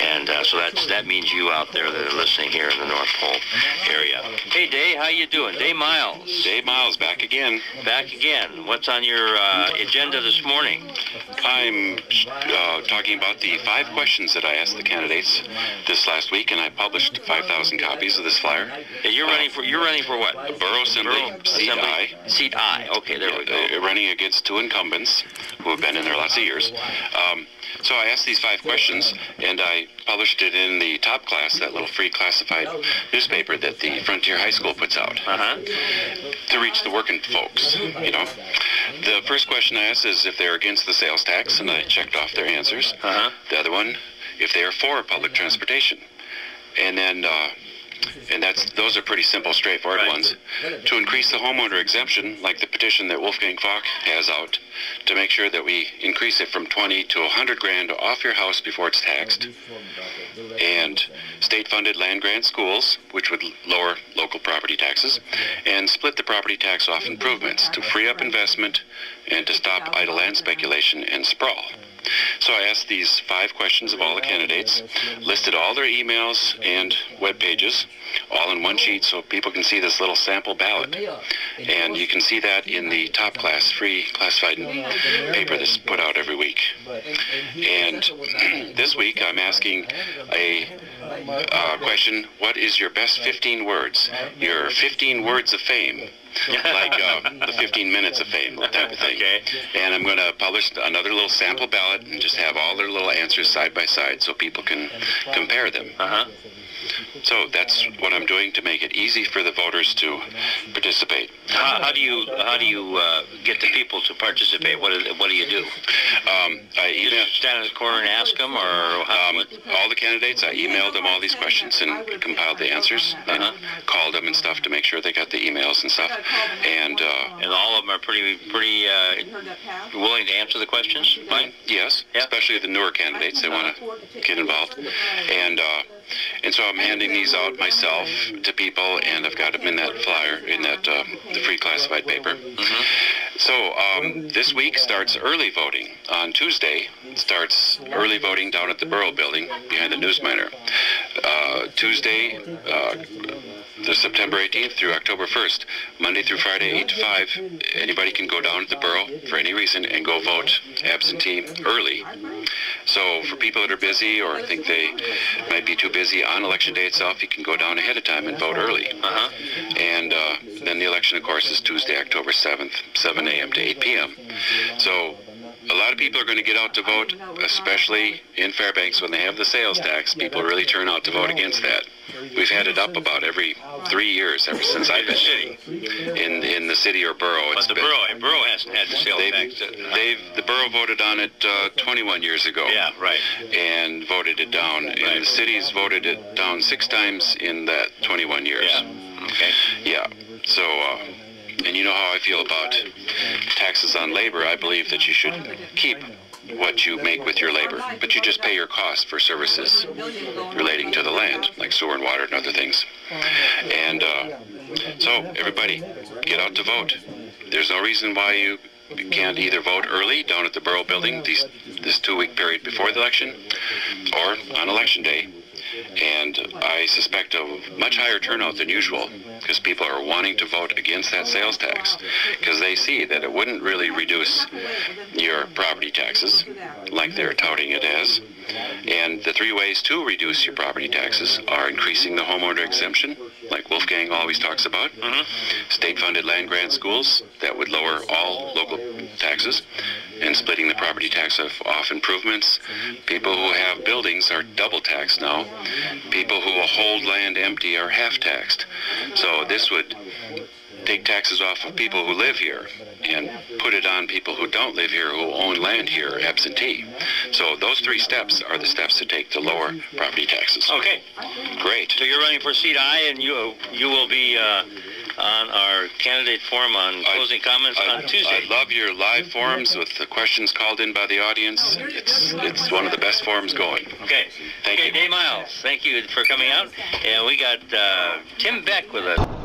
And so that means you out there that are listening here in the North Pole area. Hey, Day, how you doing? Day Miles. Dave Miles, back again. Back again. What's on your agenda this morning? I'm talking about the 5 questions that I asked the candidates this last week, and I published 5,000 copies of this flyer. Yeah, you're running for what? Borough Assembly, Seat I. Seat I. Okay, there we go. Running against 2 incumbents who have been in there lots of years. So I asked these 5 questions, and I published it in the Top Class, that little free classified newspaper that the Frontier High School puts out to reach the working folks, you know. The first question I asked is if they're against the sales tax, and I checked off their answers. The other one, if they are for public transportation. And then those are pretty simple, straightforward ones. To increase the homeowner exemption, like the petition that Wolfgang Falk has out, to make sure that we increase it from 20 to 100 grand off your house before it's taxed. And state-funded land grant schools, which would lower local property taxes, and split the property tax off improvements to free up investment and to stop idle land speculation and sprawl. So I asked these 5 questions of all the candidates, listed all their emails and web pages, all in one sheet so people can see this little sample ballot. And you can see that in the Top Class free classified paper that's put out every week. And this week I'm asking a question, what is your best 15 words? Your 15 words of fame. Like the 15 minutes of fame type of thing. Okay. And I'm going to publish another little sample ballot and just have all their little answers side by side so people can compare them. So that's what I'm doing to make it easy for the voters to participate. How do you get the people to participate? What do you do? I email, just stand in the corner and ask them, or all the candidates. I emailed them all these questions and compiled the answers and called them and stuff to make sure they got the emails and stuff. And all of them are pretty willing to answer the questions. Fine. Yes, especially the newer candidates. They want to get involved. And so I'm handing these out myself to people, and I've got them in that flyer, in that the free classified paper. So this week starts early voting. On Tuesday starts early voting down at the Borough building behind the News Miner. Tuesday, the September 18th through October 1st, Monday through Friday, 8 to 5, anybody can go down to the Borough for any reason and go vote absentee early. So for people that are busy or think they might be too busy on election day itself, you can go down ahead of time and vote early. And then the election, of course, is Tuesday, October 7th, 7 a.m. to 8 p.m. So a lot of people are going to get out to vote, especially in Fairbanks when they have the sales tax. People really turn out to vote against that. We've had it up about every 3 years ever since I've been in the city or borough. But the borough hasn't had the sales tax. The borough voted on it 21 years ago. Yeah, right. And voted it down. And the city's voted it down 6 times in that 21 years. Yeah. Okay. Yeah. So, and you know how I feel about taxes on labor. I believe that you should keep what you make with your labor, but you just pay your cost for services relating to the land, like sewer and water and other things. And so everybody, get out to vote. There's no reason why you can't either vote early down at the Borough building this 2-week period before the election, or on election day. And I suspect a much higher turnout than usual because people are wanting to vote against that sales tax because they see that it wouldn't really reduce your property taxes like they're touting it as. And the 3 ways to reduce your property taxes are increasing the homeowner exemption, like Wolfgang always talks about, state-funded land grant schools that would lower all local taxes, and splitting the property tax off improvements. People who have buildings are double taxed now. People who will hold land empty are half taxed. So this would take taxes off of people who live here and put it on people who don't live here, who own land here, absentee. So those 3 steps are the steps to take to lower property taxes. Okay. Great. So you're running for seat I, and you will be on our candidate forum on closing comments on Tuesday. I love your live forums with the questions called in by the audience. It's one of the best forums going. Okay. Thank you. Dave Miles, thank you for coming out. And we got Tim Beck with us.